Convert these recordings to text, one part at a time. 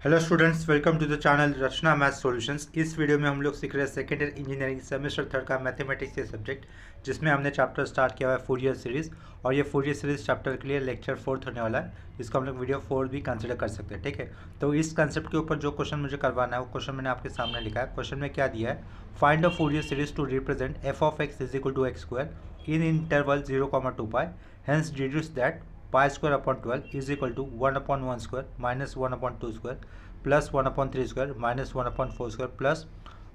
Hello students, welcome to the channel Rachna math solutions. इस video में हम लोग सीख रहे हैं second year engineering semester third का मैथमेटिक्स के सब्जेक्ट, जिसमें हमने चैप्टर स्टार्ट किया हुआ है फूरियर सीरीज़। और ये फूरियर सीरीज़ चैप्टर के लिए लेक्चर 4 होने वाला है, जिसको हम लोग वीडियो 4 भी कंसिडर कर सकते हैं। ठीक है, तो इस कंसेप्ट के ऊपर जो क्वेश्चन मुझे करवाना है वो क्वेश्चन मैंने आपके सामने लिखा है। क्वेश्चन में क्या दिया है, find a Fourier series to represent F of X is equal to X square in interval 0,2 pi, hence deduce that pi square upon 12 is equal to 1/1 square minus 1/2 square plus 1/3 square minus 1/4 square plus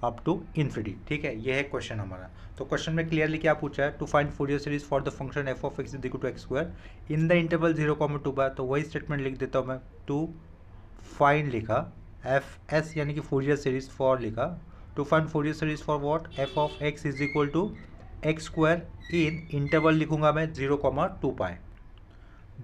up to infinity. ठीक है, ये है question हमारा। तो question में clearly क्या पूछा है, to find Fourier series for the function F of X is equal to X square in the interval 0,2 pi. तो वही स्टेटमेंट लिख देता हूँ मैं, टू फाइंड लिखा, एफ एस यानी कि फूरियर सीरीज फॉर लिखा, to find Fourier series for what, F of X is equal to X square in interval लिखूंगा मैं 0,2 पाई।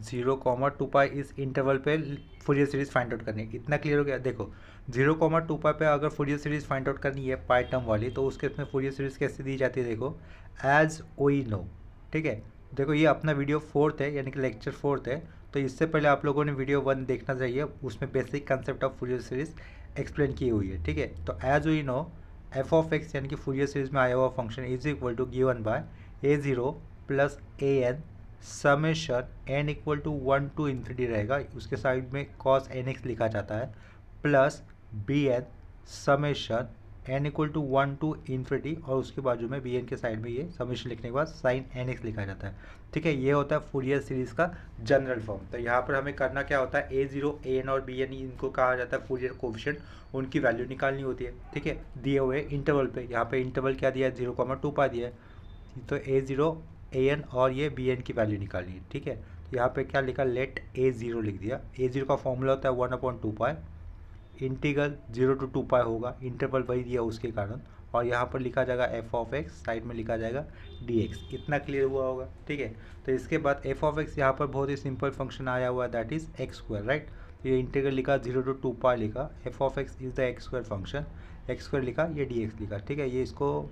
0,2 पाई इस इंटरवल पे फूरियर सीरीज फाइंड आउट करनी है। इतना क्लियर हो गया। देखो 0,2 पाई पे अगर फूरियर सीरीज फाइंड आउट करनी है पाई टर्म वाली, तो उसके इसमें फूरियर सीरीज कैसे दी जाती है, देखो एज वी नो। ठीक है, देखो ये अपना वीडियो 4th है, यानी कि लेक्चर 4th है। तो इससे पहले आप लोगों ने वीडियो 1 देखना चाहिए, उसमें basic concept of Fourier series explain की हुई है। ठीक है, तो as we know f of x यानी कि फूरियर सीरीज में आया हुआ function is equal to given by a0 plus a n summation n equal to 1 to infinity रहेगा, उसके साइड में कॉस एन एक्स लिखा जाता है, plus b n summation n equal to 1 to infinity, और उसके बाजू में बी एन के साइड में ये समेशन लिखने के बाद साइन एन एक्स लिखा जाता है। ठीक है, ये होता है फूरियर सीरीज का जनरल फॉर्म। तो यहाँ पर हमें करना क्या होता है, a0 ए एन और बी एन इनको कहा जाता है फूरियर कोफिशिएंट, उनकी वैल्यू निकालनी होती है। ठीक है, दिए हुए इंटरवल पे, यहाँ पे इंटरवल क्या दिया है, 0,2 पा दिया है, तो a0 ए एन और ये बी एन की वैल्यू निकालनी है। ठीक है, तो यहाँ पे क्या लिखा, लेट a0 लिख दिया। a0 का फॉर्मूला होता है 1/2 पाई, इंटीग्रल 0 to 2 पाई होगा, इंटरवल वही दिया उसके कारण, और यहाँ पर लिखा जाएगा एफ ऑफ एक्स, साइड में लिखा जाएगा डी एक्स। इतना क्लियर हुआ होगा। ठीक है, तो इसके बाद एफ ऑफ एक्स यहाँ पर बहुत ही सिंपल फंक्शन आया हुआ है, that is x square. Right, ये इंटीग्रल लिखा 0 to 2 पाई लिखा, F of X is the x square function, x square लिखा, ये डी एक्स लिखा। ठीक है, ये इसको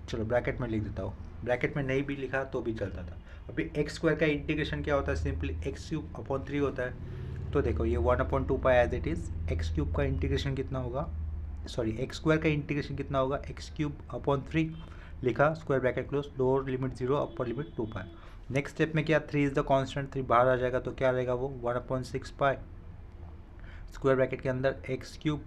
चलो ब्रैकेट में लिख देता हूँ, ब्रैकेट में नहीं भी लिखा तो भी चलता था। अभी एक्स स्क्वायर का इंटीग्रेशन क्या होता है, सिंपली एक्स क्यूब अपॉन 3 होता है। तो देखो ये 1/2 pi as it is, x cube का इंटीग्रेशन कितना होगा, सॉरी एक्स स्क्वायर का इंटीग्रेशन कितना होगा, एक्स क्यूब अपॉन 3 लिखा, square bracket close, lower limit 0 upper limit 2 pi. Next step में क्या, 3 इज द कॉन्स्टेंट, 3 बाहर आ जाएगा तो क्या रहेगा वो 1/6 पाई, स्क्वायर ब्रैकेट के अंदर एक्स क्यूब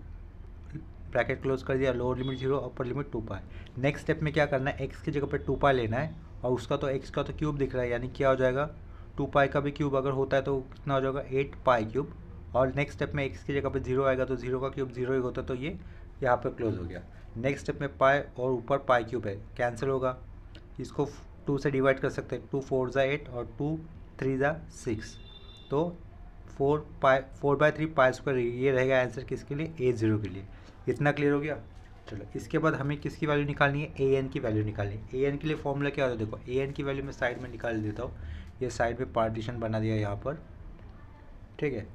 ब्रैकेट क्लोज कर दिया, lower limit 0 upper limit 2 pi. Next step में क्या करना है, एक्स की जगह पे 2 पाई लेना है, और उसका तो एक्स का तो क्यूब दिख रहा है, यानी क्या हो जाएगा, 2 पाई का भी क्यूब अगर होता है तो कितना हो जाएगा, 8 पाई क्यूब। और नेक्स्ट स्टेप में एक्स की जगह पे 0 आएगा तो 0 का क्यूब 0 ही होता है, तो ये यहाँ पे क्लोज हो गया। नेक्स्ट स्टेप में पाई और ऊपर पाई क्यूब है, कैंसिल होगा, इसको 2 से डिवाइड कर सकते हैं, 2 4 ज़ा 8 और 2 3 ज़ा 6, तो 4/3 पाई स्क्वायर, ये रहेगा आंसर किसके लिए, a0 के लिए। इतना क्लियर हो गया। चलो इसके बाद हमें किसकी वैल्यू निकालनी है, ए एन की वैल्यू निकालनी है। ए एन के लिए फॉर्मूला क्या होता है, देखो ए एन की वैल्यू मैं साइड में निकाल देता हूँ, ये साइड में पार्टीशन बना दिया यहाँ पर। ठीक है,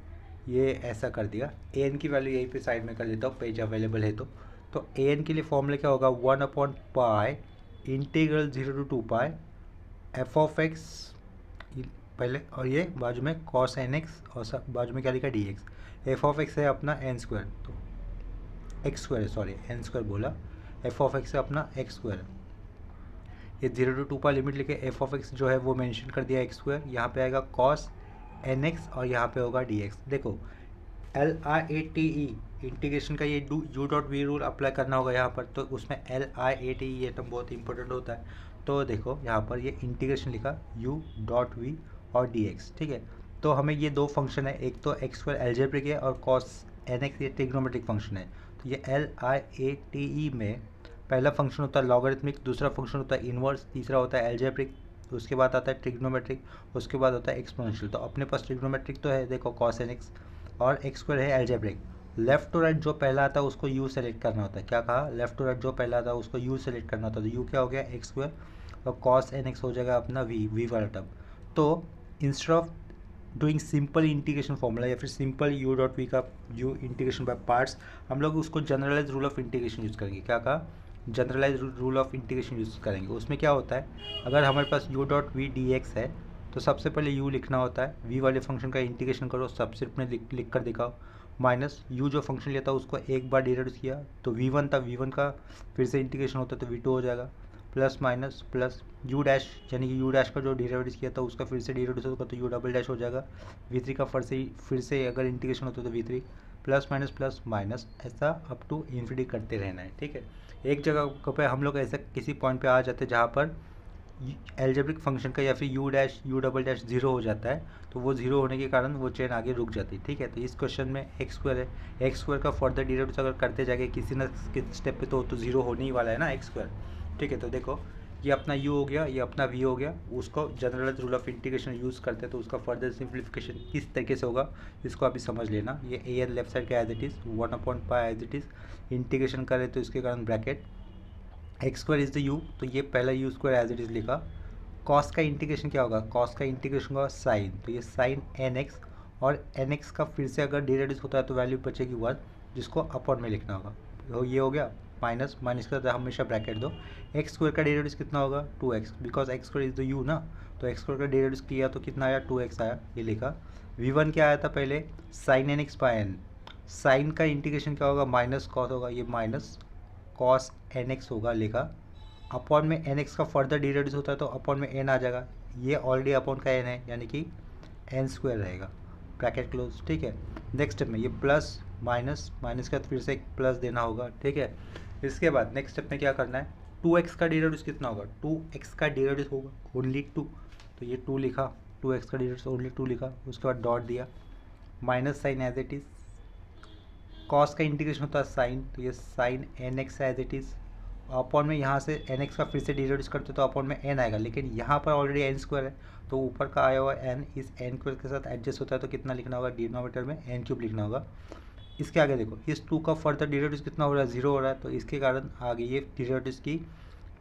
ये ऐसा कर दिया, ए एन की वैल्यू यहीं पे साइड में कर देता हूँ, पेज अवेलेबल है तो ए एन के लिए फॉर्मूला क्या होगा, 1/पाई integral 0 to 2 pi f of x पहले, और ये बाजू में कॉस एन एक्स, और सब बाजू में क्या लिखा, D x. F of x है अपना एन स्क्वायर, तो एक्स स्क्वायर है, सॉरी एन स्क्वायर बोला, एफ ऑफ एक्स है अपना एक्स स्क्वायर। ये 0 to 2 पाई लिमिट लेके एफ ऑफ एक्स जो है वो मेंशन कर दिया एक्स स्क्वायर, यहाँ पे आएगा कॉस एन एक्स और यहाँ पे होगा डी एक्स। देखो LIATE इंटीग्रेशन का ये U dot V rule apply करना होगा यहाँ पर, तो उसमें LIATE ये टर्म बहुत इंपॉर्टेंट होता है। तो देखो यहाँ पर ये इंटीग्रेशन लिखा यू डॉट वी और डी एक्स। ठीक है, तो हमें ये दो फंक्शन है, एक तो एक्स स्क्वायर एल्जेब्रिक है और कॉस एन एक्स ये ट्रिग्नोमेट्रिक फंक्शन है। तो ये LIATE में पहला फंक्शन होता है लॉगरिथमिक, दूसरा फंक्शन होता है इनवर्स, तीसरा होता है एल्जेब्रिक, उसके बाद आता है ट्रिग्नोमेट्रिक, उसके बाद होता है एक्सपोनेंशियल। तो अपने पास ट्रिग्नोमेट्रिक तो है, देखो कॉस एन एक्स, और एक्स स्क्वायर है एल्जेब्रिक। लेफ्ट टू राइट जो पहला आता है उसको यू सेलेक्ट करना होता है, क्या कहा, लेफ्ट टू राइट जो पहला आता है उसको यू सेलेक्ट करना होता है, तो यू क्या हो गया, एक्स स्क्वायर, और कॉस एन एक्स हो जाएगा अपना वी वाला टर्म। तो instead of doing simple integration formula या फिर सिंपल यू डॉट वी का यू इंटीग्रेशन बाय पार्ट्स, हम लोग उसको generalise rule of integration use करेंगे। क्या कहा, generalise rule of integration use करेंगे। उसमें क्या होता है, अगर हमारे पास u dot v d x है तो सबसे पहले u लिखना होता है, v वाले फंक्शन का इंटीग्रेशन करो, सब्स्क्रिप्ट में लिख कर दिखाओ, माइनस यू जो फंक्शन लिया था उसको एक बार डिराइव किया तो v1 था, v1 का फिर से इंटीग्रेशन होता तो v2 हो जाएगा, plus minus plus you dash यानी कि यू डैश का जो डिराइव किया था उसका फिर से डिराइव होगा तो यू डबल डैश हो जाएगा, v3 का फिर से अगर इंटीग्रेशन होता तो v3 प्लस माइनस ऐसा अप टू इन्फिनिटी करते रहना है। ठीक है, एक जगह पे हम लोग ऐसे किसी पॉइंट पे आ जाते हैं जहाँ पर एल्जेब्रिक फंक्शन का या फिर you dash U double dash zero हो जाता है, तो वो जीरो होने के कारण वो चेन आगे रुक जाती है। ठीक है, तो इस क्वेश्चन में एक्स स्क्वायर है, एक्स स्क्वायर का फर्दर डिराइव अगर करते जाएंगे किसी न किसी स्टेप पे तो जीरो होने ही वाला है ना एक्स स्क्वायर। ठीक है, तो देखो ये अपना u हो गया, ये अपना v हो गया, उसको generalise rule of integration use करते हैं तो उसका फर्दर सिंप्लीफिकेशन किस तरीके से होगा इसको अभी समझ लेना। ये ए एन लेफ्ट साइड का as it is 1/π as it is integration करें तो इसके कारण bracket x square is the u, तो ये पहला u square as it is लिखा। कॉस का इंटीग्रेशन क्या होगा, कॉस का इंटीग्रेशन होगा साइन, तो ये साइन एन एक्स, और एन एक्स का फिर से अगर डिराइव होता है तो वैल्यू बचेगी 1 जिसको अपॉन में लिखना होगा। तो ये हो गया माइनस का तो हमेशा ब्रैकेट दो। एक्स स्क्वायर का डेरिवेटिव कितना होगा 2x, because x square is the you ना, तो एक्स स्क्वायर का डेरिवेटिव किया तो कितना आया 2x आया, ये लिखा। v1 क्या आया था पहले sine N X by N, sine का इंटीग्रेशन क्या होगा माइनस कॉस होगा, ये माइनस कॉस एन एक्स होगा लिखा। अपॉन में एन एक्स का फर्दर डेरिवेटिव होता है तो अपॉन में एन आ जाएगा, ये ऑलरेडी अपॉन का एन है यानी कि एन स्क्वायर रहेगा, ब्रैकेट क्लोज। ठीक है, नेक्स्ट स्टेप में ये प्लस माइनस का फिर से एक प्लस देना होगा। ठीक है, इसके बाद नेक्स्ट स्टेप में क्या करना है, 2x का डेरिवेटिव कितना होगा, 2x का डेरिवेटिव होगा ओनली 2, तो ये 2 लिखा, 2x का डेरिवेटिव ओनली 2 लिखा, उसके बाद डॉट दिया, minus sine as it is, cos का इंटीग्रेशन होता है साइन, तो ये sine N X as it is, upon में यहाँ से एन एक्स का फिर से डेरिवेटिव करते तो अपॉन में एन आएगा, लेकिन यहाँ पर ऑलरेडी एन स्क्वायर है तो ऊपर का आया हुआ एन इस एन स्क्वायर के साथ एडजस्ट होता है तो कितना लिखना होगा डिनोमिनेटर में एन क्यूब लिखना होगा। इसके आगे देखो इस 2 का फर्दर डेरिवेटिव कितना हो रहा है 0 हो रहा है, तो इसके कारण आगे ये डेरिवेटिव की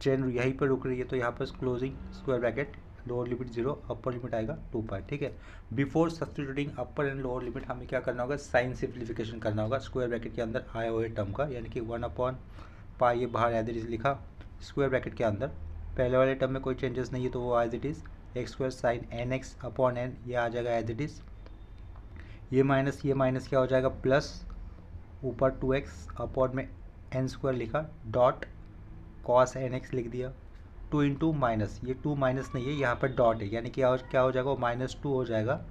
चेन यहीं पर रुक रही है, तो यहाँ पर closing square bracket lower limit 0 upper limit आएगा 2π। ठीक है, before substituting upper and lower limit हमें क्या करना होगा साइन सिंप्लीफिकेशन करना होगा स्क्वायर ब्रैकेट के अंदर आए हुए टर्म का, यानी कि 1/π ये बाहर एज इट इज़ लिखा स्क्वायर ब्रैकेट के अंदर, पहले वाले टर्म में कोई चेंजेस नहीं है तो वो as it is X square sine N x upon N, ये आ जाएगा एज इट इज़, ये माइनस क्या हो जाएगा प्लस, ऊपर 2x अपॉन में एन स्क्वायर लिखा, डॉट कॉस एन एक्स लिख दिया, 2 इंटू माइनस, ये 2 माइनस नहीं है यहाँ पर डॉट है यानी कि क्या हो जाएगा -2 हो जाएगा,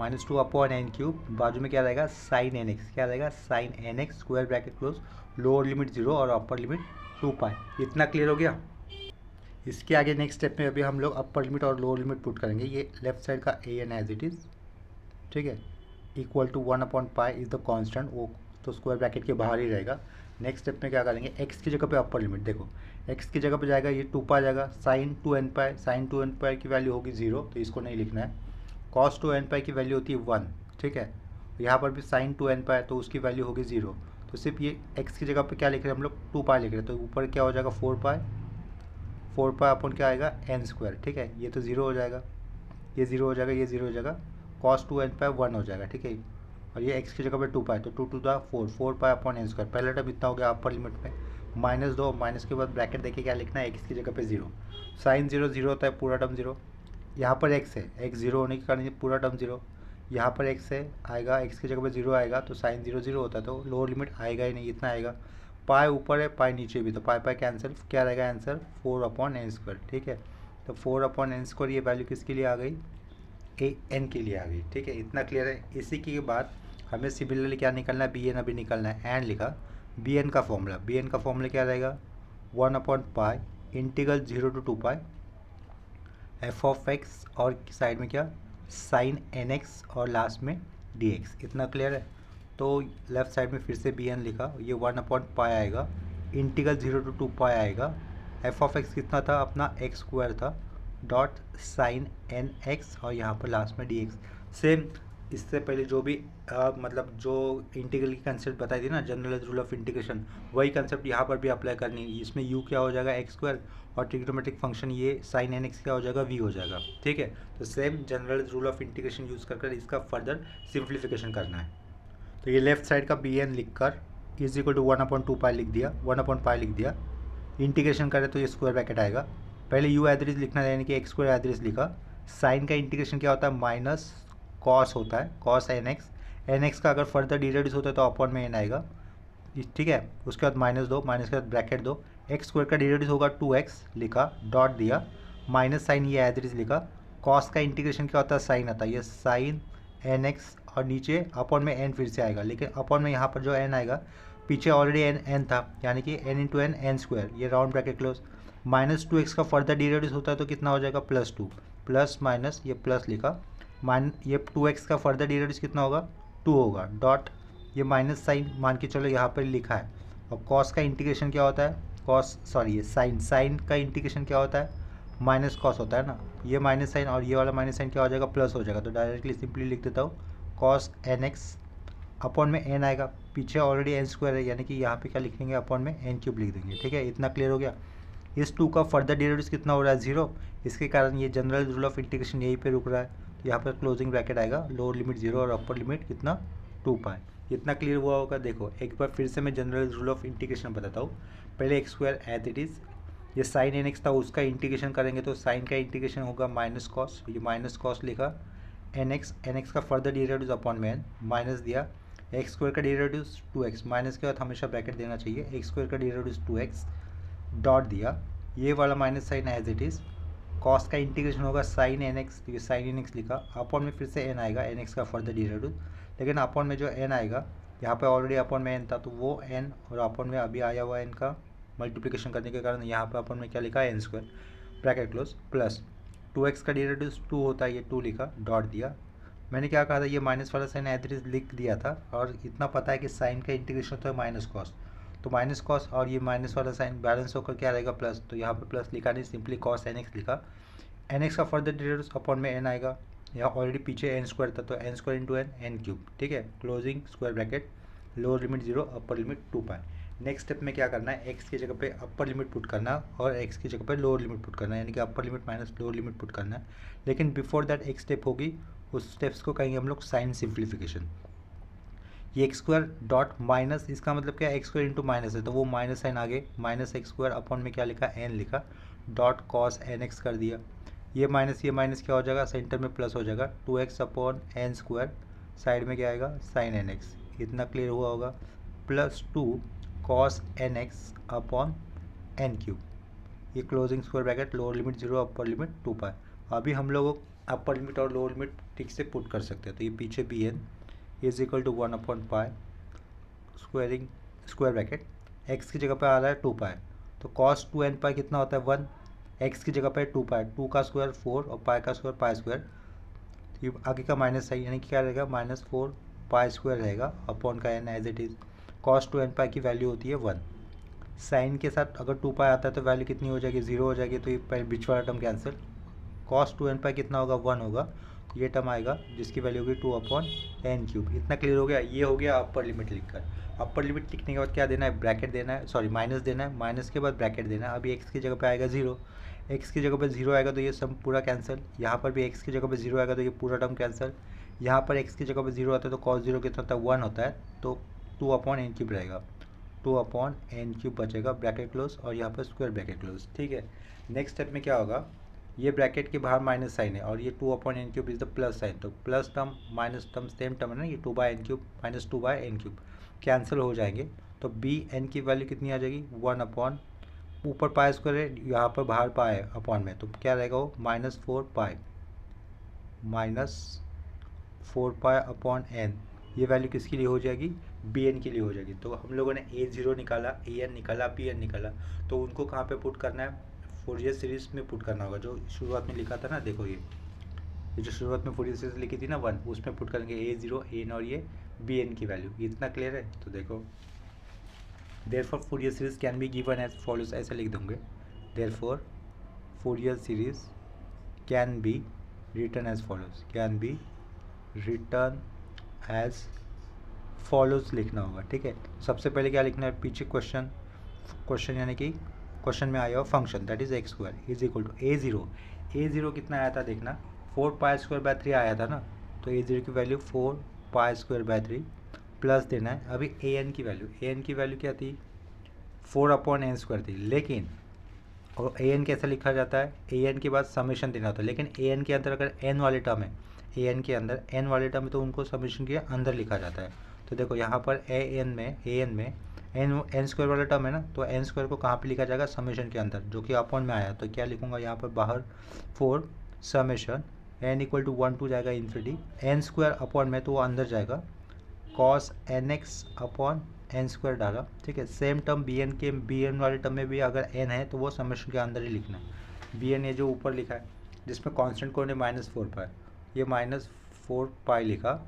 -2 अपॉन एन क्यूब, बाजू में क्या रहेगा साइन एन एक्स, क्या रहेगा sine N x square bracket close, lower limit 0 और अपर लिमिट 2π। इतना क्लियर हो गया। इसके आगे नेक्स्ट स्टेप में अभी हम लोग अपर लिमिट और लोअर लिमिट पुट करेंगे। ये लेफ्ट साइड का a n as it is, ठीक है, equal to 1/π is the constant, वो तो स्क्वायर ब्रैकेट के बाहर ही रहेगा। नेक्स्ट स्टेप में क्या करेंगे, एक्स की जगह पे अपर लिमिट, देखो एक्स की जगह पे जाएगा ये 2π जाएगा, साइन 2nπ की वैल्यू होगी 0 तो इसको नहीं लिखना है, कॉस 2nπ की वैल्यू होती है 1, ठीक है, यहाँ पर भी साइन 2nπ तो उसकी वैल्यू होगी 0, तो सिर्फ ये एक्स की जगह पे क्या लिख रहे हैं हम लोग 2π लिख रहे हैं, तो ऊपर क्या हो जाएगा 4π अपन क्या आएगा एन स्क्वायर, ठीक है, ये तो 0 हो जाएगा, ये 0 हो जाएगा, ये 0 हो जाएगा, कॉस 2nπ 1 हो जाएगा, ठीक है, और ये x की जगह पे 2π तो 2 to the 4π upon n square, पहला टर्म इतना हो गया अपर लिमिट में, -2 माइनस के बाद ब्रैकेट देखिए क्या लिखना है x की जगह पे 0, साइन 0 0 होता है पूरा टर्म 0, यहाँ पर x है, x 0 होने के कारण ये पूरा टर्म 0, यहाँ पर x है आएगा, x की जगह पे 0 आएगा तो साइन 0 0 होता है तो लोअर लिमिट आएगा ही नहीं, इतना आएगा, पाई ऊपर है पाई नीचे भी तो पाई कैंसिल, क्या रहेगा आंसर 4 अपॉन एन स्क्वायर, ठीक है, तो 4 अपॉन एन स्क्वायर ये वैल्यू किसके लिए आ गई ए एन के लिए आ गई, ठीक है, इतना क्लियर है। इसी के बाद हमें सिमिलरली क्या निकलना है बी एन अभी निकलना है, एंड लिखा, बी एन का फॉर्मूला क्या रहेगा 1/π integral 0 to 2π f of x और साइड में क्या साइन एन एक्स और लास्ट में डी एक्स, इतना क्लियर है। तो लेफ्ट साइड में फिर से बी एन लिखा, ये 1/π आएगा, इंटीग्रल 0 to 2π आएगा, एफ ऑफ एक्स कितना था अपना एक्स स्क्वायर था, डॉट साइन एन एक्स और यहाँ पर लास्ट में डी एक्स। सेम इससे पहले जो भी मतलब जो इंटीग्रल की कंसेप्ट बताई थी ना जनरलाइज्ड रूल ऑफ इंटीग्रेशन, वही कंसेप्ट यहाँ पर भी अप्लाई करनी है। इसमें u क्या हो जाएगा एक्स स्क्वायर और ट्रिग्नोमेट्रिक फंक्शन ये साइन एन एक्स क्या हो जाएगा v हो जाएगा, ठीक है। तो same generalized rule of integration use कर इसका फर्दर सिंप्लीफिकेशन करना है। तो ये लेफ्ट साइड का बी एन लिख कर इज इक्वल टू 1/2π लिख दिया, 1/π लिख दिया, इंटीग्रेशन करें तो ये स्क्वायर ब्रैकेट आएगा, पहले यू एड्रेस लिखना है यानी कि एक्स स्क्वायर एड्रेस लिखा, साइन का इंटीग्रेशन क्या होता है माइनस कॉस होता है, cos N x, n x का अगर फर्दर डिरेड्यूस होता है तो अपॉन में एन आएगा, ठीक है। उसके बाद माइनस दो, माइनस के बाद ब्रैकेट दो, एक्स स्क्वायर का डिरेड्यूस होगा 2x लिखा, डॉट दिया, माइनस साइन ये एज इट इज लिखा। कॉस का इंटीग्रेशन क्या होता है, साइन आता है, ये साइन एन एक्स, और नीचे अपॉन में एन फिर से आएगा, लेकिन अपॉन में यहाँ पर जो एन आएगा पीछे ऑलरेडी एन था, यानी कि एन इंटू एन स्क्वायर, ये round bracket close. Minus 2x का फर्दर डिरेड्यूस होता है तो कितना हो जाएगा, +2, प्लस माइनस ये प्लस लिखा, ये 2x का फर्दर डिरेड्यूस कितना होगा, 2 होगा, डॉट ये माइनस साइन मान के चलो यहाँ पर लिखा है। और कॉस का इंटीग्रेशन क्या होता है, ये साइन का इंटीग्रेशन क्या होता है, माइनस कॉस होता है ना, ये माइनस साइन और ये वाला माइनस साइन क्या हो जाएगा, प्लस हो जाएगा। तो डायरेक्टली सिंपली लिख देता हूँ, कॉस एन एक्स, अपॉन में एन आएगा, पीछे ऑलरेडी एन स्क्वायर है, यानी कि यहाँ पे क्या लिख देंगे, अपॉन में एन क्यूब लिख देंगे, ठीक है। इतना क्लियर हो गया। इस 2 का फर्दर डिरेड्यूस कितना हो रहा है, 0, इसके कारण ये जनरल रूल ऑफ इंटीग्रेशन यहीं पे रुक रहा है। तो यहाँ पर क्लोजिंग ब्रैकेट आएगा, लोअर लिमिट 0 और अपर लिमिट कितना, 2π। इतना क्लियर हुआ होगा। देखो एक बार फिर से मैं जनरल रूल ऑफ इंटीग्रेशन बताता हूँ। पहले x square as it is, ये साइन एन एक्स था उसका इंटीग्रेशन करेंगे तो साइन का इंटीग्रेशन होगा माइनस कॉस, ये माइनस कॉस लिखा, एन एक्स का फर्दर डिरेड्यूस अपॉन में एन, माइनस दिया, एक्स स्क्वायर का डिरेड्यूस 2x, माइनस के बाद हमेशा ब्रैकेट देना चाहिए, एक्स स्क्वायर का डिरेड्यूस 2x, डॉट दिया, ये वाला minus sine as it is, cos का इंटीग्रेशन होगा साइन एन एक्स, तो ये साइन एन एक्स लिखा, अपॉन में फिर से एन आएगा, एन एक्स का फर्दर डिरेड्यूस, लेकिन अपॉन में जो एन आएगा यहाँ पे ऑलरेडी अपॉन में एन था तो वो एन, और अपॉन में अभी आया हुआ एन का मल्टीप्लिकेशन करने के कारण यहाँ पे अपॉन में क्या लिखा है, n square, bracket close, plus 2x का डिरेड्यूस 2 होता है, ये 2 लिखा, डॉट दिया। मैंने क्या कहा था, ये माइनस वाला साइन एज इट इज लिख दिया था, और इतना पता है कि साइन का इंटीग्रेशन होता है माइनस कॉस, तो माइनस कॉस और ये माइनस वाला साइन बैलेंस होकर क्या रहेगा, प्लस, तो यहाँ पे प्लस लिखा नहीं, सिंपली कॉस एन एक्स लिखा, एन एक्स का फर्दर डिरेड्यूस अपॉन में एन आएगा, यहाँ ऑलरेडी पीछे एन स्क्वायर था तो n square into n cube, ठीक है, closing square bracket, lower limit 0 upper limit 2π। Next step में क्या करना है, एक्स की जगह पे अपर लिमिट पुट करना और एक्स की जगह पे लोअर लिमिट पुट करना है, यानी कि upper limit minus lower limit put करना है। लेकिन बिफोर दैट एक स्टेप होगी, उस स्टेप्स को कहेंगे हम लोग साइन सिंप्लीफिकेशन। ये एक्स स्क्वायर डॉट माइनस, इसका मतलब क्या है, एक्स स्क्वायर इंटू माइनस है तो वो माइनस साइन आगे, माइनस एक्स स्क्वायर अपॉन में क्या लिखा, एन लिखा, डॉट कॉस एन एक्स कर दिया, ये माइनस क्या हो जाएगा, सेंटर में प्लस हो जाएगा, 2x upon n square, side में क्या आएगा, साइन एन एक्स, इतना क्लियर हुआ होगा, plus 2 cos N x upon n cube, ये closing square bracket, lower limit 0 upper limit 2π। अभी हम लोग अपर लिमिट और लोअर लिमिट ठीक से पुट कर सकते हैं, तो ये पीछे b n is equal to 1 upon pi, squaring square bracket, x की जगह पर आ रहा है 2π, तो कॉस 2n पाई कितना होता है 1, एक्स की जगह पर 2π, 2 का स्क्वायर 4 और पाई का स्क्वायर पाई स्क्वायर, ये आगे का माइनस है, यानी कि क्या रहेगा, -4 पाई स्क्वायर रहेगा अपॉन का n as it is, cos 2n pi की वैल्यू होती है 1, साइन के साथ अगर 2π आता है तो वैल्यू कितनी हो जाएगी, 0 हो जाएगी, तो ये बीच वाला टर्म कैंसिल, कॉस 2n पाई कितना होगा, 1 होगा, ये टर्म आएगा जिसकी वैल्यू होगी 2 अपॉन एन क्यूब। इतना क्लियर हो गया। ये हो गया अपर लिमिट लिखकर। अपर लिमिट लिखने के बाद क्या देना है, ब्रैकेट देना है, सॉरी माइनस देना है, माइनस के बाद ब्रैकेट देना है। अभी एक्स की जगह पे आएगा 0, एक्स की जगह पे 0 आएगा तो ये सब पूरा कैंसिल, यहाँ पर भी एक्स की जगह पे 0 आएगा तो ये पूरा टर्म कैंसिल, यहाँ पर एक्स की जगह पे 0 आता है तो कॉस 0 कितना होता है, 1 होता है, तो 2 अपॉन एन क्यूब रहेगा, 2 अपॉन एन क्यूब बचेगा, ब्रैकेट क्लोज, और यहाँ पर स्क्वायर ब्रैकेट क्लोज। ठीक है, नेक्स्ट स्टेप में क्या होगा, ये ब्रैकेट के बाहर माइनस साइन है और ये 2 upon n cube is the plus sign, तो plus term minus term same term है ना, ये 2 by n cube minus 2 by n cube cancel हो जाएंगे, तो बी एन की वैल्यू कितनी आ जाएगी, 1 अपॉन, ऊपर पाई स्क्वायर है, यहाँ पर बाहर पाई है अपॉन में, तो क्या रहेगा वो -4 पाई, -4 पाई अपॉन एन, ये वैल्यू किसके लिए हो जाएगी, बी एन के लिए हो जाएगी। तो हम लोगों ने A0 निकाला, ए एन निकाला, बी एन निकाला, तो उनको कहाँ पे पुट करना है, फोरियर सीरीज में पुट करना होगा, जो शुरुआत में लिखा था ना, देखो ये जो शुरुआत में फोरियर सीरीज लिखी थी ना 1, उसमें पुट करेंगे A0 एन और ये बी एन की वैल्यू। इतना क्लियर है, तो देखो therefore Fourier series can be given as follows, ऐसे लिख दूंगे, therefore Fourier series can be written as follows, can be written as follows लिखना होगा। ठीक है, सबसे पहले क्या लिखना है, पीछे क्वेश्चन यानी कि क्वेश्चन में आया हुआ function that is x square is equal to A0 कितना आया था देखना, 4 पाई स्क्वायर बाय 3 आया था ना, तो A0 की value 4 pi square by 3 plus देना है। अभी an की वैल्यू क्या थी, 4 अपॉन एन स्क्वायर थी, लेकिन और an कैसे लिखा जाता है, an के बाद समेशन देना होता है, लेकिन an के अंदर अगर n वाले टर्म है, ए एन के अंदर, एन वाले टर्म में तो उनको समेशन के अंदर लिखा जाता है। तो देखो यहाँ पर ए एन में एन स्क्वायर वाला टर्म है ना, तो एन स्क्वायर को कहाँ पे लिखा जाएगा, समेशन के अंदर, जो कि अपॉन में आया। तो क्या लिखूंगा यहाँ पर बाहर 4 summation n equal to 1 to जाएगा इन्फिनिटी, एन स्क्वायर अपॉन में तो वो अंदर जाएगा, cos N x upon n square डाला। ठीक है, सेम टर्म बी एन वाले टर्म में भी अगर एन है तो वो समेशन के अंदर ही लिखना है। बी एन ये जो ऊपर लिखा है जिसमें कांस्टेंट कौन है -4 पाई, ये -4 पाई लिखा,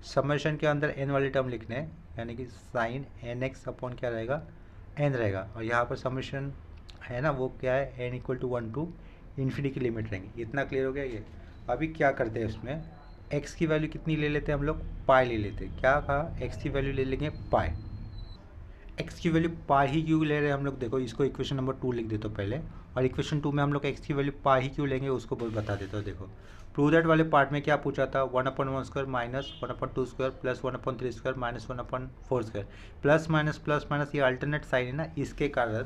समेशन के अंदर एन वाले टर्म लिखने हैं, यानी कि साइन एन एक्स अपॉन क्या रहेगा, एन रहेगा। और यहाँ पर समेशन है ना वो क्या है, n equal to 1 to infinity की लिमिट रहेंगे। इतना क्लियर हो गया ये। अभी क्या करते हैं इसमें, एक्स की वैल्यू कितनी ले लेते हैं हम लोग, पाई ले लेते हैं। क्या कहा, एक्स की वैल्यू ले लेंगे पाई। एक्स की वैल्यू पाई ही क्यों ले रहे हैं हम लोग, देखो इसको इक्वेशन नंबर 2 लिख देते हो पहले, और इक्वेशन 2 में हम लोग एक्स की वैल्यू पाई ही क्यों लेंगे उसको बता देते हो। देखो प्रूव दैट वाले पार्ट में क्या पूछा था, 1/1 square minus 1/2 square plus 1/3 square minus 1/4 square, plus minus ये अल्टरनेट साइन है ना, इसके कारण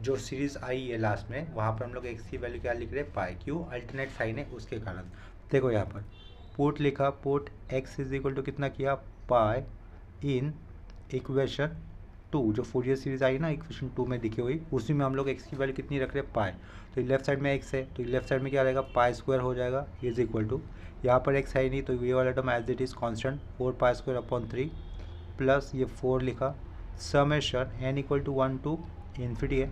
जो सीरीज आई है लास्ट में वहाँ पर हम लोग एक्स की वैल्यू क्या लिख रहे हैं, पाई। क्यों, अल्टरनेट साइन है उसके कारण। देखो यहाँ पर पुट लिखा, put x is equal to कितना किया, पाई इन इक्वेशन 2, जो फूरियर सीरीज आई ना इक्वेशन 2 में दिखी हुई, उसी में हम लोग एक्स की वैल्यू कितनी रख रहे हैं, पाई। तो लेफ्ट साइड में एक्स है तो लेफ्ट साइड में क्या रहेगा, पाई स्क्वायर हो जाएगा इज इक्वल टू, यहाँ पर एक्स है नहीं तो ये वाला term as it is constant 4 pi square upon 3 plus ये 4 लिखा, summation n equal to 1 to infinity है।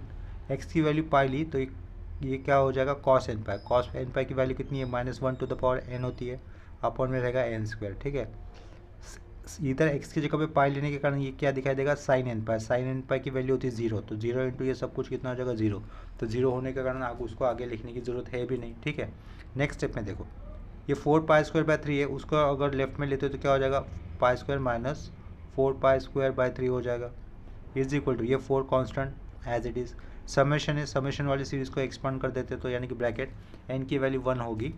एक्स की वैल्यू पाई ली तो ये क्या हो जाएगा, cos n pi. Cos n pi की वैल्यू कितनी है, -1 टू द पावर एन होती है, अपॉन में रहेगा एन स्क्वायर। ठीक है, इधर एक्स की जगह पे पाई लेने के कारण ये क्या दिखाई देगा, साइन एन पाई। साइन एन पाई की वैल्यू होती है 0, तो 0 इंटू ये सब कुछ कितना हो जाएगा, 0। तो 0 होने के कारण आप उसको आगे लिखने की ज़रूरत है भी नहीं। ठीक है, नेक्स्ट स्टेप में देखो ये 4 पाई स्क्वायर बाय 3 है, उसको अगर लेफ्ट में लेते हो तो क्या हो जाएगा, pi square minus 4 pi square by 3 हो जाएगा इज इक्वल टू, ये 4 constant as it is, summation है, समेशन वाली सीरीज़ को एक्सपांड कर देते तो यानी कि ब्रैकेट एन की वैल्यू 1 होगी।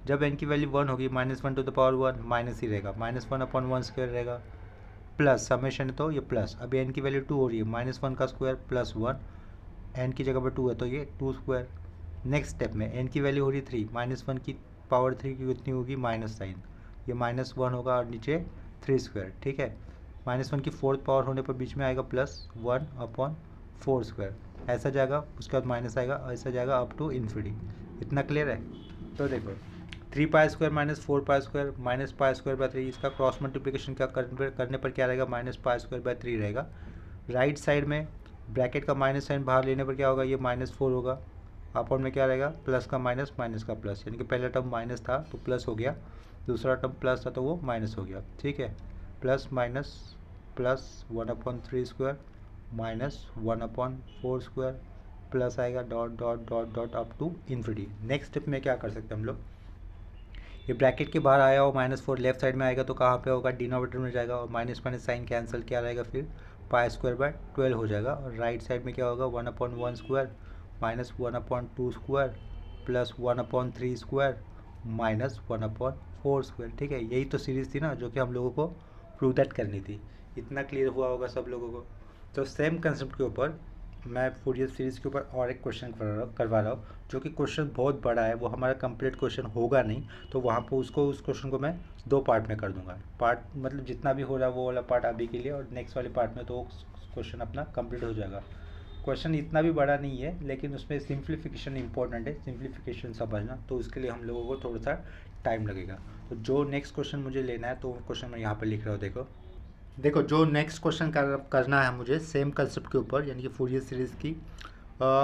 जब एन की वैल्यू 1 होगी -1 टू द पावर 1 माइनस ही रहेगा, -1/1 स्क्वायर रहेगा, प्लस समेशन है तो ये प्लस, अभी एन की वैल्यू 2 हो रही है, -1 का स्क्वायर प्लस 1, एन की जगह पर 2 है तो ये 2 स्क्वायर। नेक्स्ट स्टेप में एन की वैल्यू हो रही 3, -1 की पावर 3 की कितनी होगी, माइनस साइन, ये -1 होगा और नीचे 3 स्क्वायर। ठीक है, -1 की 4th पावर होने पर बीच में आएगा +1/4 स्क्वायर, ऐसा जाएगा, उसके बाद माइनस आएगा, ऐसा जाएगा अप टू इन्फिनिटी। इतना क्लियर है। तो देखो 3 पाई square minus 4 pi square minus pi square by 3, इसका क्रॉस मल्टीप्लिकेशन क्या करने पर क्या रहेगा, -पाई स्क्वायर बाय 3 रहेगा। राइट साइड में ब्रैकेट का माइनस साइन बाहर लेने पर क्या होगा, ये -4 होगा, अपॉन में क्या रहेगा, प्लस का माइनस माइनस का प्लस, यानी कि पहला टर्म माइनस था तो प्लस हो गया, दूसरा टर्म प्लस था तो वो माइनस हो गया। ठीक है, plus minus plus 1/3 square minus 1/4 square plus आएगा dot dot dot dot up to infinity. Next step में क्या कर सकते हैं हम लोग, ये ब्रैकेट के बाहर आया हो -4 लेफ्ट साइड में आएगा तो कहाँ पे होगा, डिनोमिनेटर में जाएगा, और माइनस माइनस साइन कैंसिल, क्या रहेगा फिर पाई स्क्वायर बाय 12 हो जाएगा। और राइट साइड में क्या होगा, 1/1 square minus 1/2 square plus 1/3 square minus 1/4 square. ठीक है, यही तो सीरीज़ थी ना जो कि हम लोगों को प्रूव दैट करनी थी। इतना क्लियर हुआ होगा सब लोगों को। तो सेम कंसेप्ट के ऊपर मैं फूरियर सीरीज़ के ऊपर और एक क्वेश्चन करवा रहा हूँ, जो कि क्वेश्चन बहुत बड़ा है, वो हमारा कंप्लीट क्वेश्चन होगा नहीं, तो वहाँ पर उस क्वेश्चन को मैं 2 पार्ट में कर दूंगा। पार्ट मतलब जितना भी हो रहा है वो वाला पार्ट अभी के लिए, और नेक्स्ट वाले पार्ट में तो क्वेश्चन अपना कंप्लीट हो जाएगा। क्वेश्चन इतना भी बड़ा नहीं है, लेकिन उसमें सिंप्लीफिकेशन इंपॉर्टेंट है, सिंप्लीफिकेशन समझना, तो उसके लिए हम लोगों को थोड़ा सा टाइम लगेगा। तो जो नेक्स्ट क्वेश्चन मुझे लेना है तो क्वेश्चन मैं यहाँ पर लिख रहा हूँ। देखो जो नेक्स्ट क्वेश्चन करना है मुझे सेम कंसेप्ट के ऊपर, यानी कि फूरियर सीरीज़ की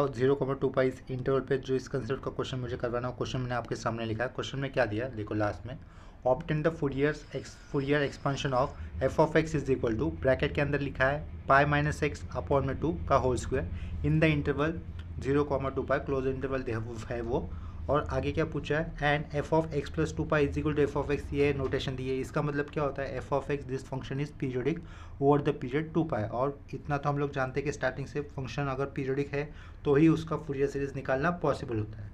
0,2 पाई इस इंटरवल पे जो इस कंसेप्ट का क्वेश्चन मुझे करवाना है, क्वेश्चन मैंने आपके सामने लिखा है। क्वेश्चन में क्या दिया, देखो लास्ट में, obtain the Fourier expansion of f(x) is equal to, bracket के अंदर लिखा है पाई माइनस एक्स अपॉन में 2 का whole square in the interval 0,2 pi, close interval है वो, और आगे क्या पूछा है, and f(x + 2 pi is equal to f(x), ये नोटेशन दी है। इसका मतलब क्या होता है, f(x) this function is periodic over the period 2 पाई, और इतना तो हम लोग जानते हैं कि स्टार्टिंग से फंक्शन अगर पीरियोडिक है तो ही उसका फूरियर सीरीज निकालना पॉसिबल होता है।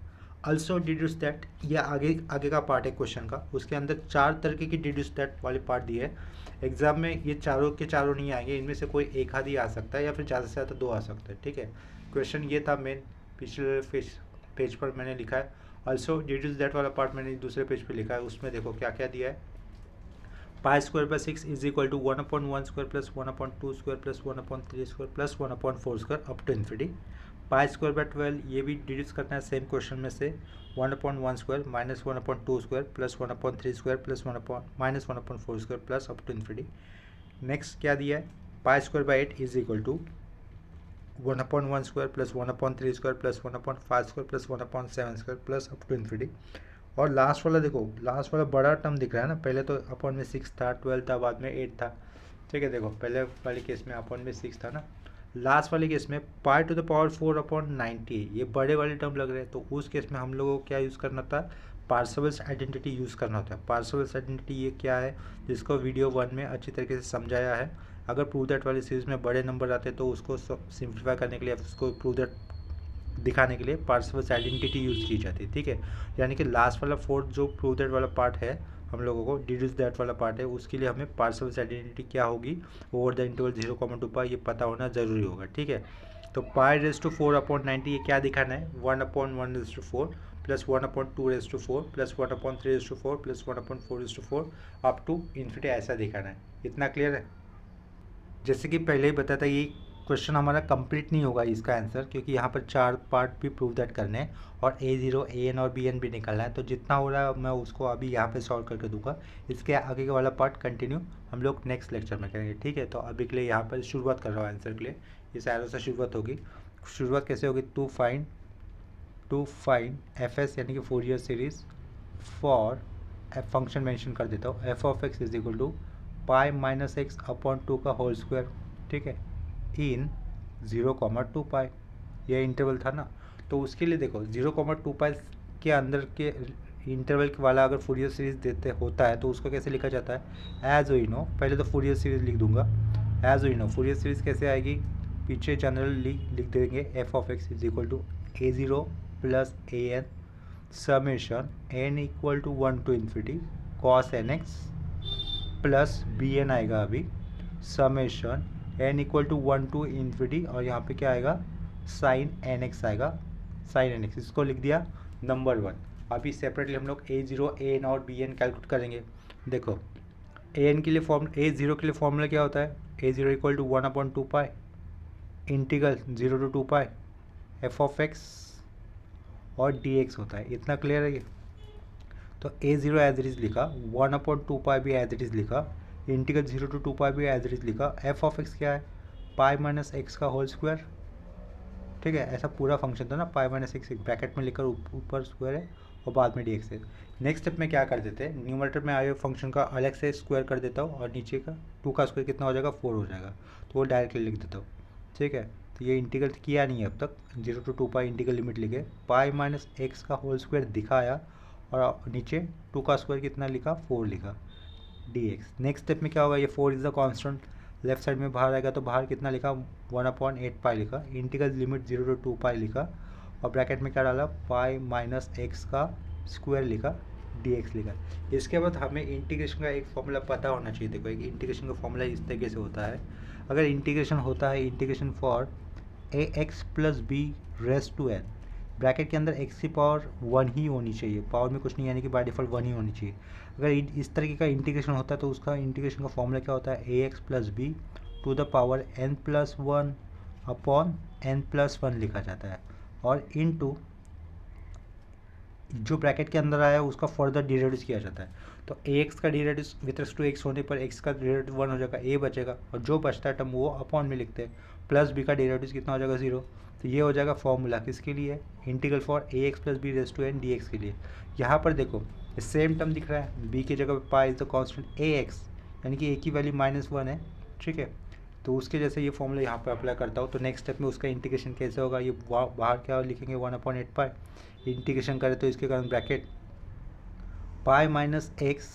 ऑल्सो डिड्यूस दैट, ये आगे का पार्ट है क्वेश्चन का, उसके अंदर 4 तरीके की डिड्यूस दैट वाली पार्ट दी है। एग्जाम में ये चारों के चारों नहीं आएंगे, इनमें से कोई एक आध ही आ सकता है, या फिर ज़्यादा से ज़्यादा 2 आ सकता है। ठीक है, क्वेश्चन ये था मेन, पिछले पेज पर मैंने लिखा है। ऑल्सो डिड्यूस दैट वाला पार्ट मैंने दूसरे पेज पे लिखा है, उसमें देखो क्या क्या दिया है। Pi square by 6 is equal to 1/1 square plus 1/2 square plus 1/3 square plus 1/4 square up to infinity. Pi square by 12 ये भी डिड्यूस करना है सेम क्वेश्चन में से, 1/1 square minus 1/2 square plus 1/3 square plus minus 1/4 square plus up to infinity. Next क्या दिया है, pi square by 8 is equal to 1/1 square plus 1/3 square plus 1/5 square plus 1/7 square plus up to infinity. और last वाला देखो, last वाला बड़ा term दिख रहा है ना, पहले तो अपॉन में 6 था, 12 था, बाद में 8 था, ठीक है। देखो पहले वाले केस में अपॉन में 6 था ना, लास्ट वाले केस में पाई टू द पावर 4/90, ये बड़े वाले टर्म लग रहे हैं, तो उस केस में हम लोगों को क्या यूज़ करना था, पार्सेवल्स आइडेंटिटी यूज़ करना होता है। पार्सेवल्स आइडेंटिटी ये क्या है, जिसको वीडियो 1 में अच्छी तरीके से समझाया है। अगर प्रूव दैट वाली सीरीज में बड़े नंबर आते हैं तो उसको सिंप्लीफाई करने के लिए, उसको प्रूव दैट दिखाने के लिए पार्सेवल्स आइडेंटिटी यूज़ की जाती है, ठीक है। यानी कि लास्ट वाला फोर्थ जो प्रूव दैट वाला पार्ट है, हम लोगों को डिड्यूस दैट वाला पार्ट है, उसके लिए हमें पार्सेवल्स आइडेंटिटी क्या होगी, ओवर द इंटरवल 0,2 पाई, ये पता होना ज़रूरी होगा, ठीक है। तो पाई रेज़ टू 4/90 ये क्या दिखाना है, 1/1/4 plus 1/2/4 plus 1/3/4 plus 1/4/4 up to infinity, ऐसा दिखाना है। इतना क्लियर है। जैसे कि पहले ही बताया था, ये क्वेश्चन हमारा कंप्लीट नहीं होगा इसका आंसर, क्योंकि यहाँ पर 4 पार्ट भी प्रूव दैट करने हैं और A0 AN और BN भी निकालना है। तो जितना हो रहा है मैं उसको अभी यहाँ पे सॉल्व करके दूंगा। इसके आगे का वाला पार्ट कंटिन्यू हम लोग नेक्स्ट लेक्चर में करेंगे, ठीक है। तो अभी के लिए यहाँ पर शुरुआत कर रहा हूँ आंसर के लिए। इस एरो से शुरुआत होगी। शुरुआत कैसे होगी, टू फाइंड FS यानी कि Fourier series for function mention कर देता हूँ, f(x) इज इक्वल टू पाई माइनस एक्स अपॉन 2 का होल स्क्वायर, ठीक है, इन 0,2 पाई, यह इंटरवल था ना। तो उसके लिए देखो 0,2 पाई के अंदर के इंटरवल वाला अगर फोरियर सीरीज देते होता है तो उसको कैसे लिखा जाता है, एज वी नो। पहले तो फोरियर सीरीज लिख दूंगा, as we know Fourier series कैसे आएगी, पीछे जनरली लिख देंगे f(x) is equal to A0 plus AN summation n equal to 1 to infinity cos nx plus BN आएगा अभी summation n equal to 1 to infinity, और यहाँ पे क्या आएगा, साइन nx आएगा, साइन nx। इसको लिख दिया नंबर 1। अभी सेपरेटली हम लोग A0 AN और BN कैलकुलेट करेंगे। देखो AN के लिए A0 के लिए फॉर्मूला क्या होता है, A0 equal to 1/2 pi integral 0 to 2 pi f(x) और dx होता है। इतना क्लियर है ये। तो A0 एज इट इज़ लिखा, 1/2 पाई भी एज इट इज़ लिखा, इंटीग्रल 0 to 2 पाई भी एज इट इज़ लिखा। f(x) क्या है, पाई माइनस एक्स का होल स्क्वायर, ठीक है। ऐसा पूरा फंक्शन था ना, पाई माइनस एक्स ब्रैकेट में लिखकर ऊपर स्क्वायर है और बाद में dx है। नेक्स्ट स्टेप में क्या कर देते हैं, न्यूमरेटर में आए हुए फंक्शन का अलग से स्क्वायर कर देता हूँ और नीचे का 2 का स्क्वायर कितना हो जाएगा, 4 हो जाएगा, तो वो डायरेक्टली लिख देता हूँ, ठीक है। तो ये इंटीग्रल किया नहीं है अब तक, 0 to 2 पाई इंटीग्रल लिमिट लिखे, पाई माइनस एक्स का होल स्क्वायर दिखाया और नीचे 2 का स्क्वायर कितना लिखा, 4 लिखा, dx। नेक्स्ट स्टेप में क्या होगा, ये 4 is the constant, left side में बाहर आएगा तो बाहर कितना लिखा, 1/8 पाई लिखा, इंटीग्रल लिमिट 0 to 2 पाई लिखा और ब्रैकेट में क्या डाला, पाई माइनस एक्स का स्क्वायर लिखा, dx लिखा। इसके बाद हमें इंटीग्रेशन का एक फॉर्मूला पता होना चाहिए। देखो एक इंटीग्रेशन का फॉर्मूला इस तरीके से होता है, अगर इंटीग्रेशन होता है integration for ax plus b raise to n, bracket के अंदर x की पावर 1 ही होनी चाहिए, पावर में कुछ नहीं, यानी कि बाय डिफ़ॉल्ट 1 ही होनी चाहिए। अगर इस तरीके का इंटीग्रेशन होता है तो उसका इंटीग्रेशन का फॉर्मूला क्या होता है, ax plus b to the power n plus 1 upon n plus 1 लिखा जाता है, और इनटू जो ब्रैकेट के अंदर आया उसका फर्दर डिराइव किया जाता है। तो ax का derive with respect to x होने पर x का डिराइव 1 हो जाएगा, a बचेगा, और जो बचता है टर्म वो अपॉन में लिखते हैं, प्लस b का डिराइव कितना हो जाएगा, 0। तो ये हो जाएगा फॉर्मूला किसके लिए, integral for ax plus b raise to n dx के लिए। यहाँ पर देखो सेम टर्म दिख रहा है, b की जगह पर pi is the constant ax, यानी कि a की वैल्यू -1 है, ठीक है। तो उसके जैसे ये फॉर्मूला यहाँ पर अप्लाई करता हूँ। तो नेक्स्ट स्टेप में उसका इंटीग्रेशन कैसे होगा, ये बाहर क्या लिखेंगे, 1/8 पाई, इंटीग्रेशन करें तो इसके कारण ब्रैकेट पाई माइनस एक्स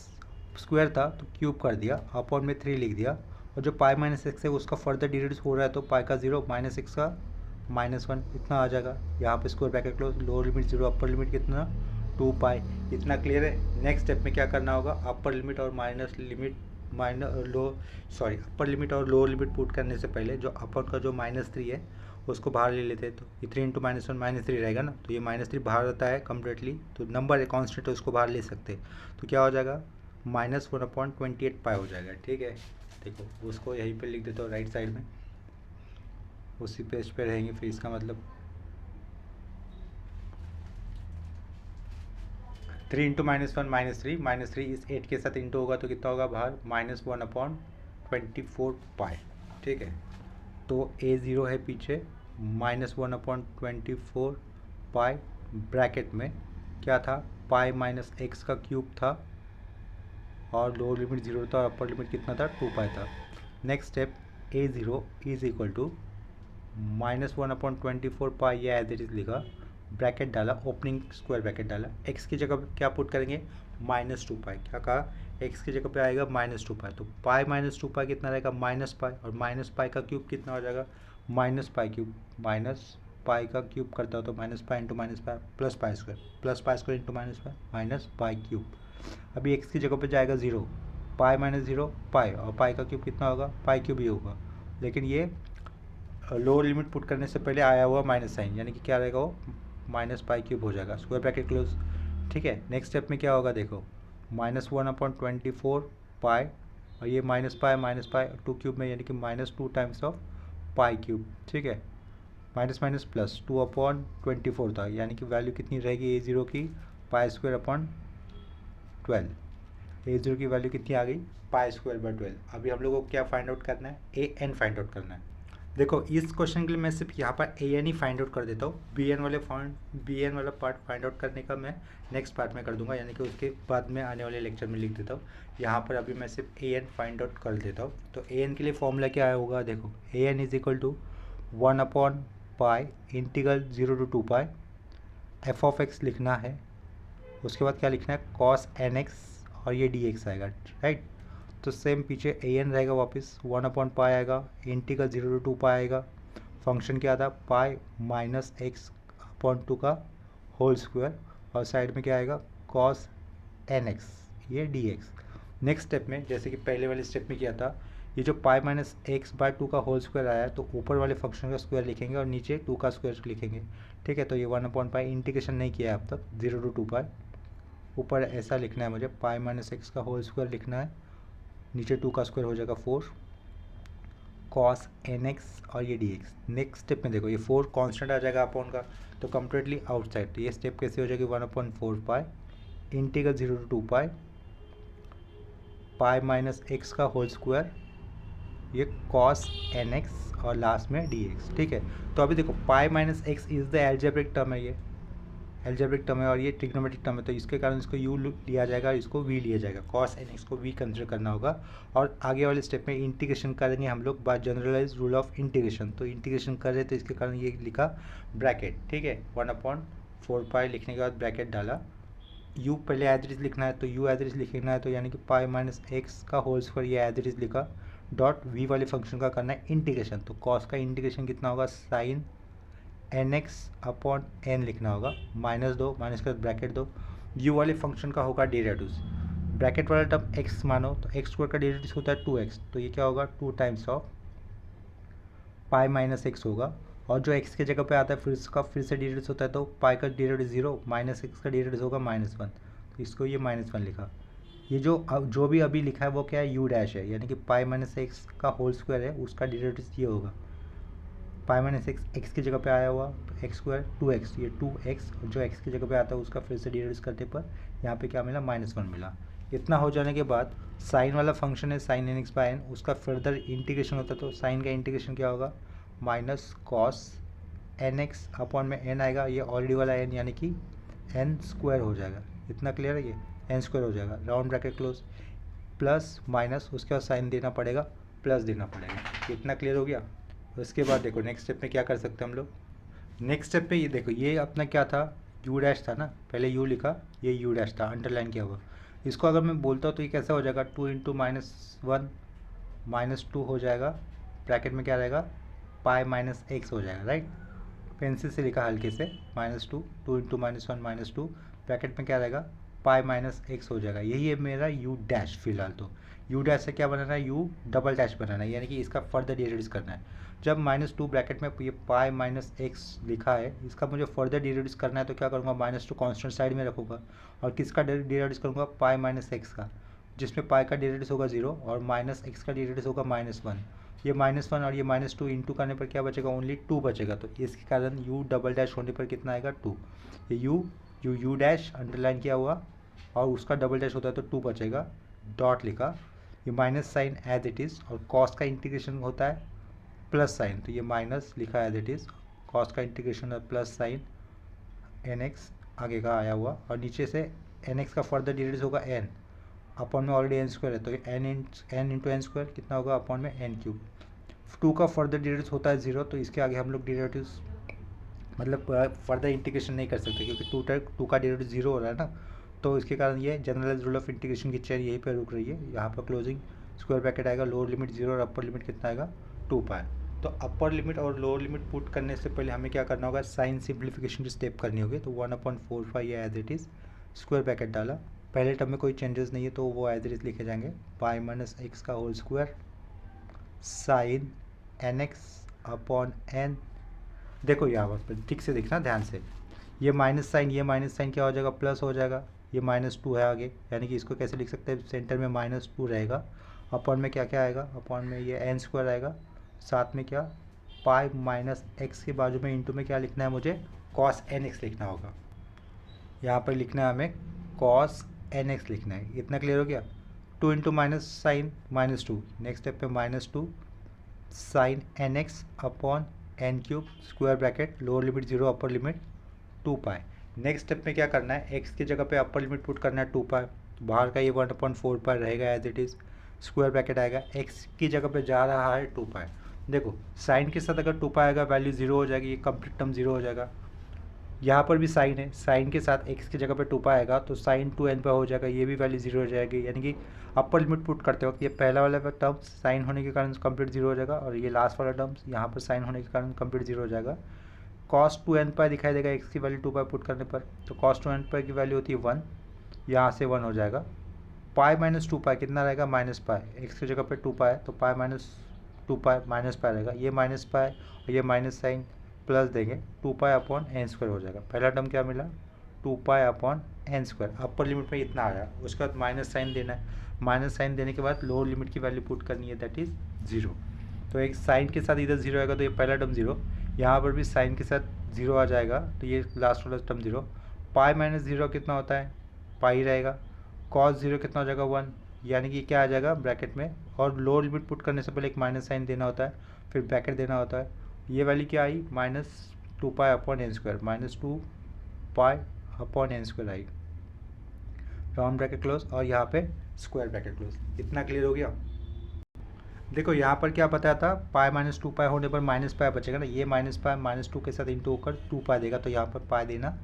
स्क्वायर था तो क्यूब कर दिया, अपॉन में 3 लिख दिया, और जो पाई माइनस एक्स है उसका फर्दर डिराइव हो रहा है तो पाई का 0 माइनस एक्स का -1 इतना आ जाएगा। यहाँ पे square bracket close, lower limit 0, upper limit कितना 2 पाई। इतना क्लियर है। नेक्स्ट स्टेप में क्या करना होगा, अपर लिमिट और अपर लिमिट और लोअर लिमिट पुट करने से पहले जो अपर का जो -3 है उसको बाहर ले लेते हैं, तो ये 3 इंटू -1 -3 रहेगा ना, तो ये -3 बाहर रहता है कम्प्लीटली, तो नंबर है कॉन्स्टेंट है उसको बाहर ले सकते हैं, तो क्या हो जाएगा -1/28 हो जाएगा। ठीक है, देखो उसको यहीं पे लिख देता हूँ राइट साइड में, उसी पेज पे रहेंगे, फिर इसका मतलब 3 इंटू -1 -3 इस 8 के साथ इंटू होगा तो कितना होगा बाहर -1/24 ठीक है, तो A0 है पीछे -1/24 ब्रैकेट में क्या था पाई माइनस एक्स का क्यूब था, और लोअर लिमिट 0 था और अपर लिमिट कितना था 2 पाई था। Next step A0 is equal to -1/24 ये एज इट इज लिखा, ब्रैकेट डाला, ओपनिंग स्क्वायर ब्रैकेट डाला, x की जगह पे क्या पुट करेंगे -2 पाई, क्या कहा x की जगह पे आएगा -2 पाई, तो पाई -2 पाई कितना रहेगा -पाई, और -पाई का क्यूब कितना हो जाएगा -पाई क्यूब, -पाई का क्यूब करता हो तो -pi into -pi plus pi square into -पाई क्यूब। अभी x की जगह पे जाएगा 0, पाई -0 पाई, और पाई का क्यूब कितना होगा पाई क्यूब ही होगा, लेकिन ये लोअर लिमिट पुट करने से पहले आया हुआ माइनस साइन, यानी कि क्या रहेगा वो -पाई क्यूब हो जाएगा, स्क्वायर ब्रैकेट क्लोज। ठीक है, नेक्स्ट स्टेप में क्या होगा देखो -1/24 पाई, और ये -पाई 2 क्यूब में, यानी कि -2 टाइम्स ऑफ पाई क्यूब। ठीक है, माइनस माइनस प्लस 2/24 था, यानी कि वैल्यू कितनी रहेगी A0 की π²/12, A0 की वैल्यू कितनी आ गई π²/12। अभी हम लोगों को क्या फाइंड आउट करना है AN फाइंड आउट करना है। देखो इस क्वेश्चन के लिए मैं सिर्फ यहाँ पर AN ही फाइंड आउट कर देता हूँ, BN वाला पार्ट फाइंड आउट करने का मैं नेक्स्ट पार्ट में कर दूंगा, यानी कि उसके बाद में आने वाले लेक्चर में लिख देता हूँ। यहाँ पर अभी मैं सिर्फ AN फाइंड आउट कर देता हूँ। तो AN के लिए फॉर्मूला क्या होगा देखो, AN इज इक्वल टू 1/पाई इंटीग्रल 0 to 2 पाई f(x) लिखना है, उसके बाद क्या लिखना है cos nx, और ये dx आएगा राइट। तो सेम पीछे an रहेगा वापस 1/पाई आएगा, इंटीग्रल 0 to 2 पाई आएगा, फंक्शन क्या था पाई माइनस x/2 का होल स्क्वायर, और साइड में क्या आएगा cos nx, ये dx। नेक्स्ट स्टेप में जैसे कि पहले वाले स्टेप में किया था, ये जो पाई माइनस x/2 का होल स्क्वायर आया है तो ऊपर वाले फंक्शन का स्क्वायर लिखेंगे और नीचे 2 का स्क्वायर लिखेंगे। ठीक है, तो ये 1/पाई इंटीग्रेशन नहीं किया है अब तक 0 to 2 पाई, ऊपर ऐसा लिखना है मुझे पाई माइनस एक्स का होल स्क्वायर लिखना है, नीचे 2 का स्क्वायर हो जाएगा 4 cos nx, और ये dx। नेक्स्ट स्टेप में देखो ये 4 कांस्टेंट आ जाएगा अपॉन का, तो कम्प्लीटली आउटसाइड, तो ये स्टेप कैसे हो जाएगी 1/4 pi integral 0 to 2 pi pi minus x का होल स्क्वायर, ये cos nx, और लास्ट में dx। ठीक है, तो अभी देखो pi minus x is the algebraic term है, ये एल्जेब्रिक टर्म है और ये ट्रिग्नोमेट्रिक टर्म है, तो इसके कारण इसको u लिया जाएगा और इसको v लिया जाएगा, cos nx को v कंसिडर करना होगा। और आगे वाले स्टेप में इंटीग्रेशन करेंगे हम लोग by generalize rule of integration, तो इंटीग्रेशन कर रहे तो इसके कारण ये लिखा ब्रैकेट। ठीक है, 1/4 पाई लिखने के बाद ब्रैकेट डाला, u पहले एज इट इज लिखना है तो u एज इट इज लिखना है, तो यानी कि पाई माइनस एक्स का होल स्क्वायर ये एज इट इज लिखा, डॉट v वाले फंक्शन का करना है इंटीग्रेशन, तो cos का इंटीग्रेशन कितना होगा साइन nx/n लिखना होगा, -2 माइनस कर ब्रैकेट दो, u वाले फंक्शन का होगा डेरिवेटिव्स, ब्रैकेट वाला टर्म x मानो तो x स्क्वायर का डेरिवेटिव होता है 2x, तो ये क्या होगा 2 times of pi minus x होगा, और जो x की जगह पे आता है फिर इसका फिर से डेरिवेटिव होता है, तो पाई का डेरिवेटिव 0 माइनस एक्स का डेरिवेटिव होगा -1, तो इसको ये -1 लिखा। ये जो भी अभी लिखा है वो क्या है u डैश है, यानी कि पाई माइनस एक्स का होल स्क्वायर है उसका डेरिवेटिव ये होगा, पाई माइनस एक्स की जगह पे आया हुआ तो एक्स स्क्वायर 2x, ये 2x जो x की जगह पे आता है उसका फिर से डेरिवेटिव करने पर यहाँ पे क्या मिला -1 मिला। इतना हो जाने के बाद साइन वाला फंक्शन है साइन nx/n, उसका फर्दर इंटीग्रेशन होता है, तो साइन का इंटीग्रेशन क्या होगा माइनस कॉस nx अपॉन में n आएगा, ये ऑलरेडी वाला n यानी कि n स्क्वायर हो जाएगा। इतना क्लियर है, ये n स्क्वायर हो जाएगा, round bracket close, plus minus उसके बाद साइन देना पड़ेगा प्लस देना पड़ेगा। इतना क्लियर हो गया। उसके बाद देखो नेक्स्ट स्टेप में क्या कर सकते हैं हम लोग, नेक्स्ट स्टेप पे ये देखो ये अपना क्या था u डैश था ना, पहले u लिखा, ये u डैश था अंडरलाइन किया हुआ, इसको अगर मैं बोलता हूँ तो ये कैसा हो जाएगा 2 इंटू -1 -2 हो जाएगा, ब्रैकेट में क्या रहेगा पाई माइनस एक्स हो जाएगा राइट, पेंसिल से लिखा हल्के से -2 2 इंटू -1 -2 ब्रैकेट में क्या रहेगा पाई माइनस एक्स हो जाएगा, यही है मेरा u डैश फिलहाल। तो यू डैश से क्या बनाना है, यू डबल डैश बनाना है, यानी कि इसका फर्दर डिरिवेटिव करना है। जब -2 ब्रैकेट में ये पाई माइनस एक्स लिखा है, इसका मुझे फर्दर डिरिवेटिव करना है तो क्या करूँगा, -2 कांस्टेंट साइड में रखूँगा और किसका डिरिवेटिव करूँगा, पाई माइनस एक्स का, जिसमें पाई का डिरिवेटिव होगा 0 और माइनस एक्स का डिरिवेटिव होगा -1। ये -1 और ये -2 इंटू करने पर क्या बचेगा, ओनली 2 बचेगा। तो इसके कारण यू डबल डैश होने पर कितना आएगा, 2। ये यू डैश अंडरलाइन किया हुआ और उसका डबल डैश होता है तो 2 बचेगा, डॉट लिखा। ये minus sine as it is और कॉस का इंटीग्रेशन होता है प्लस साइन, तो ये माइनस लिखा एज इट इज़, कॉस का इंटीग्रेशन है प्लस साइन एन एक्स आगे का आया हुआ और नीचे से एन एक्स का फर्दर डिरिवेटिव होगा एन, अपॉन में ऑलरेडी एन स्क्वायर है तो एन इंटू एन स्क्वायर कितना होगा, अपॉन में एन क्यूब। 2 का फर्दर डिरिवेटिव होता है 0, तो इसके आगे हम लोग डिरिवेटिव मतलब फर्दर इंटीग्रेशन नहीं कर सकते क्योंकि 2 का डिरिवेटिव 0 हो रहा है ना, तो इसके कारण ये जनरलाइज रूल ऑफ इंटीग्रेशन की चेयर यहीं पर रुक रही है। यहाँ पर क्लोजिंग स्क्वायर ब्रैकेट आएगा, लोअर लिमिट 0 और अपर लिमिट कितना आएगा, 2 पाई। तो अपर लिमिट और लोअर लिमिट पुट करने से पहले हमें क्या करना होगा, साइन सिंप्लीफिकेशन की स्टेप करनी होगी। तो 1/4 ये as it is, square bracket डाला, पहले टर्म में कोई चेंजेस नहीं है तो वो एज इट इज़ लिखे जाएंगे, पाई माइनस एक्स का whole square sine N x upon n. देखो यहाँ पर ठीक से देखना ध्यान से, ये माइनस साइन क्या हो जाएगा, प्लस हो जाएगा। ये -2 है आगे, यानी कि इसको कैसे लिख सकते हैं, सेंटर में -2 रहेगा, अपॉन में क्या क्या आएगा, अपॉन में ये एन स्क्वायर आएगा, साथ में क्या, पाई माइनस एक्स के बाजू में इंटू में क्या लिखना है मुझे, कॉस एन एक्स लिखना होगा। यहाँ पर लिखना है हमें कॉस एन एक्स लिखना है। इतना क्लियर हो गया। 2 into minus sine -2, next step पे -2 sine N x upon n cube, square bracket, lower limit 0 upper limit 2 pi. Next step में क्या करना है, एक्स की जगह पे अपर लिमिट पुट करना है 2 पाई, बाहर का ये 1/4 पाई रहेगा as it is, square bracket आएगा, एक्स की जगह पे जा रहा है 2 पाई। देखो साइन के साथ अगर 2 पाई आएगा वैल्यू 0 हो जाएगी, ये कंप्लीट टर्म 0 हो जाएगा। यहाँ पर भी साइन है, साइन के साथ एक्स की जगह पे 2 पाई आएगा तो साइन 2n पर हो जाएगा, ये भी वैल्यू 0 हो जाएगी। यानी कि अपर लिमिट पुट करते वक्त ये पहला वाला टर्म साइन होने के कारण कंप्लीट 0 हो जाएगा और ये लास्ट वाला टर्म यहाँ पर साइन होने के कारण कंप्लीट 0 हो जाएगा। cos 2n पाई दिखाई देगा एक्स की वैल्यू 2 पाई पुट करने पर, तो cos 2n पाई की वैल्यू होती है 1, यहाँ से 1 हो जाएगा। पाई माइनस 2 पाई कितना रहेगा, माइनस पाई, एक्स की जगह पे 2 पाई तो pi minus 2 pi minus pi रहेगा, ये माइनस पाई और ये माइनस साइन प्लस देंगे, 2 पाई अपॉन एन स्क्वायर हो जाएगा। पहला टर्म क्या मिला, 2 pi upon n square, upper limit में इतना आया, उसके बाद माइनस साइन देना है, माइनस साइन देने के बाद लोअर लिमिट की वैल्यू पुट करनी है, दैट इज़ 0। तो एक साइन के साथ इधर 0 आएगा तो ये पहला टर्म 0, यहाँ पर भी साइन के साथ 0 आ जाएगा तो ये लास्ट वाला टर्म 0। पाई माइनस 0 कितना होता है, पाई रहेगा, कॉस 0 कितना हो जाएगा 1, यानी कि क्या आ जाएगा ब्रैकेट में, और लोअर लिमिट पुट करने से पहले एक माइनस साइन देना होता है, फिर ब्रैकेट देना होता है। ये वैल्यू क्या आई, -2 pi upon n square, -2 pi upon n square आई, राउंड ब्रैकेट क्लोज और यहाँ पे स्क्वायर ब्रैकेट क्लोज। इतना क्लियर हो गया। देखो यहाँ पर क्या बताया था, पाई -2 पाई होने पर माइनस पाई बचेगा ना, ये माइनस पाई -2 के साथ इंटू होकर 2 पाई देगा, तो यहाँ पर पाई देना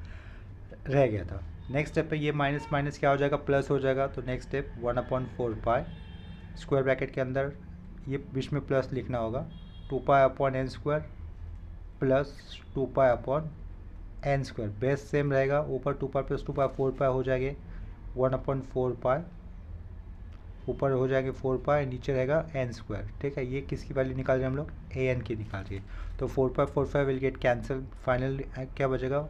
रह गया था। नेक्स्ट स्टेप पे ये माइनस माइनस क्या हो जाएगा, प्लस हो जाएगा, तो next step 1/4 pi, square bracket के अंदर ये बीच में प्लस लिखना होगा, 2 pi upon n square plus 2 pi upon n square, base same रहेगा, ऊपर 2 पाई प्लस 2 पाई 4 पाई हो जाएंगे, 1/4 पाई, ऊपर हो जाएंगे 4 पाई, नीचे रहेगा एन स्क्वायर। ठीक है, ये किसकी वैल्यू निकाल रहे हैं हम लोग, ए एन की निकाल रही है, तो 4 पाई 4 पाई विल गेट कैंसिल, फाइनल क्या बचेगा,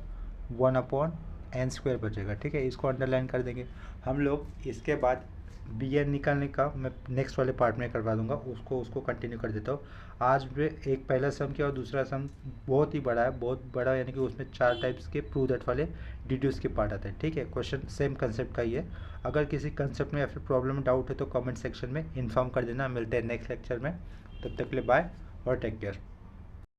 1/n स्क्वायर बचेगा। ठीक है, इसको अंडरलाइन कर देंगे हम लोग। इसके बाद बी एन निकालने का मैं नेक्स्ट वाले पार्ट में करवा दूंगा, उसको कंटिन्यू कर देता हूँ। आज में एक पहला सम किया और दूसरा सम बहुत ही बड़ा है, बहुत बड़ा, यानी कि उसमें 4 टाइप्स के प्रूव दैट वाले डिड्यूस के पार्ट आते हैं। ठीक है, क्वेश्चन सेम कंसेप्ट का ही है। अगर किसी कंसेप्ट में या फिर प्रॉब्लम में डाउट है तो कमेंट सेक्शन में इन्फॉर्म कर देना। मिलते हैं नेक्स्ट लेक्चर में, तब तक के लिए बाय और टेक केयर।